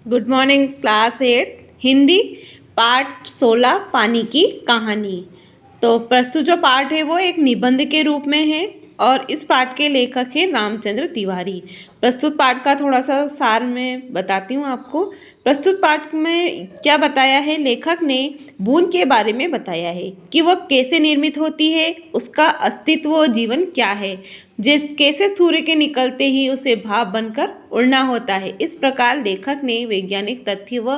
Good morning class 8 Hindi पाठ 16 पानी की कहानी। तो प्रस्तुत जो पाठ है वो एक निबंध के रूप में है और इस पाठ के लेखक हैं रामचंद्र तिवारी। प्रस्तुत पाठ का थोड़ा सा सार मैं बताती हूँ आपको। प्रस्तुत पाठ में क्या बताया है, लेखक ने बूंद के बारे में बताया है कि वह कैसे निर्मित होती है, उसका अस्तित्व और जीवन क्या है, कैसे सूर्य के निकलते ही उसे भाप बनकर उड़ना होता है। इस प्रकार लेखक ने वैज्ञानिक तथ्य व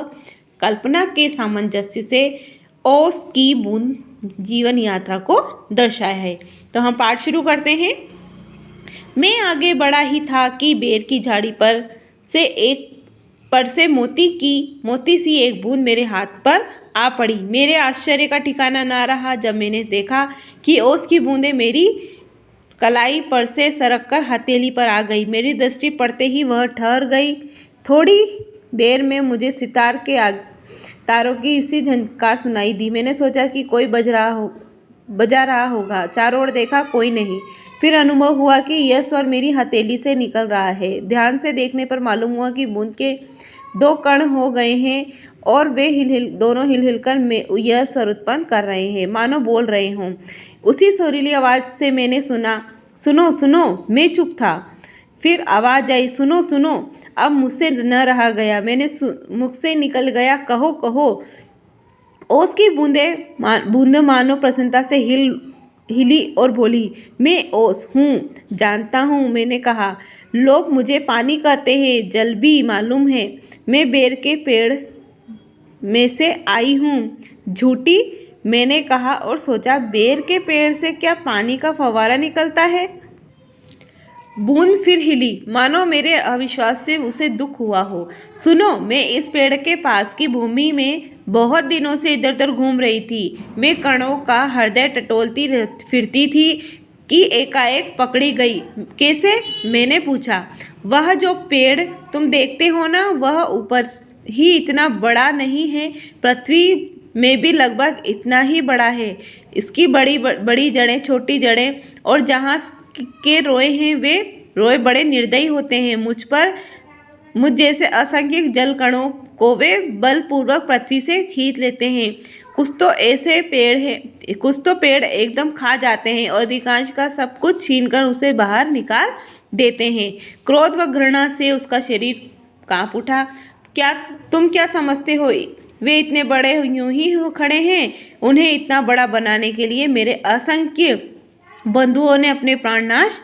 कल्पना के सामंजस्य से ओस की बूंद जीवन यात्रा को दर्शाया है। तो हम पाठ शुरू करते हैं। मैं आगे बढ़ा ही था कि बेर की झाड़ी पर से मोती सी एक बूंद मेरे हाथ पर आ पड़ी। मेरे आश्चर्य का ठिकाना ना रहा जब मैंने देखा कि ओस की बूंदें मेरी कलाई पर से सरक कर हथेली पर आ गई। मेरी दृष्टि पड़ते ही वह ठहर गई। थोड़ी देर में मुझे सितार के तारों की सी झनकार सुनाई दी। मैंने सोचा कि कोई बजा रहा होगा। चारों ओर देखा, कोई नहीं। फिर अनुभव हुआ कि यह स्वर मेरी हथेली से निकल रहा है। ध्यान से देखने पर मालूम हुआ कि बूंद के दो कण हो गए हैं और वे दोनों हिल हिल कर यह स्वर उत्पन्न कर रहे हैं, मानो बोल रहे हों। उसी सुरीली आवाज़ से मैंने सुना, सुनो सुनो। मैं चुप था। फिर आवाज़ आई, सुनो सुनो। अब मुझसे न रहा गया। मैंने मुख से निकल गया, कहो कहो। ओस की बूंदें मानो प्रसन्नता से हिली और बोली, मैं ओस हूँ, जानता हूँ। मैंने कहा, लोग मुझे पानी कहते हैं, जल भी मालूम है। मैं बेर के पेड़ में से आई हूँ। झूठी, मैंने कहा और सोचा, बेर के पेड़ से क्या पानी का फव्वारा निकलता है? बूंद फिर हिली, मानो मेरे अविश्वास से उसे दुख हुआ हो। सुनो, मैं इस पेड़ के पास की भूमि में बहुत दिनों से इधर उधर घूम रही थी। मैं कणों का हृदय टटोलती फिरती थी कि एकाएक पकड़ी गई। कैसे? मैंने पूछा। वह जो पेड़ तुम देखते हो ना, वह ऊपर ही इतना बड़ा नहीं है, पृथ्वी में भी लगभग इतना ही बड़ा है। इसकी बड़ी बड़ी जड़ें, छोटी जड़ें और जहाँ के रोए हैं, वे रोए बड़े निर्दयी होते हैं। मुझ जैसे असंख्य जल कणों को वे बलपूर्वक पृथ्वी से खींच लेते हैं। कुछ तो पेड़ एकदम खा जाते हैं और अधिकांश का सब कुछ छीनकर उसे बाहर निकाल देते हैं। क्रोध व घृणा से उसका शरीर कांप उठा। तुम क्या समझते हो, वे इतने बड़े यूं ही खड़े हैं? उन्हें इतना बड़ा बनाने के लिए मेरे असंख्य बंधुओं ने अपने प्राण नाश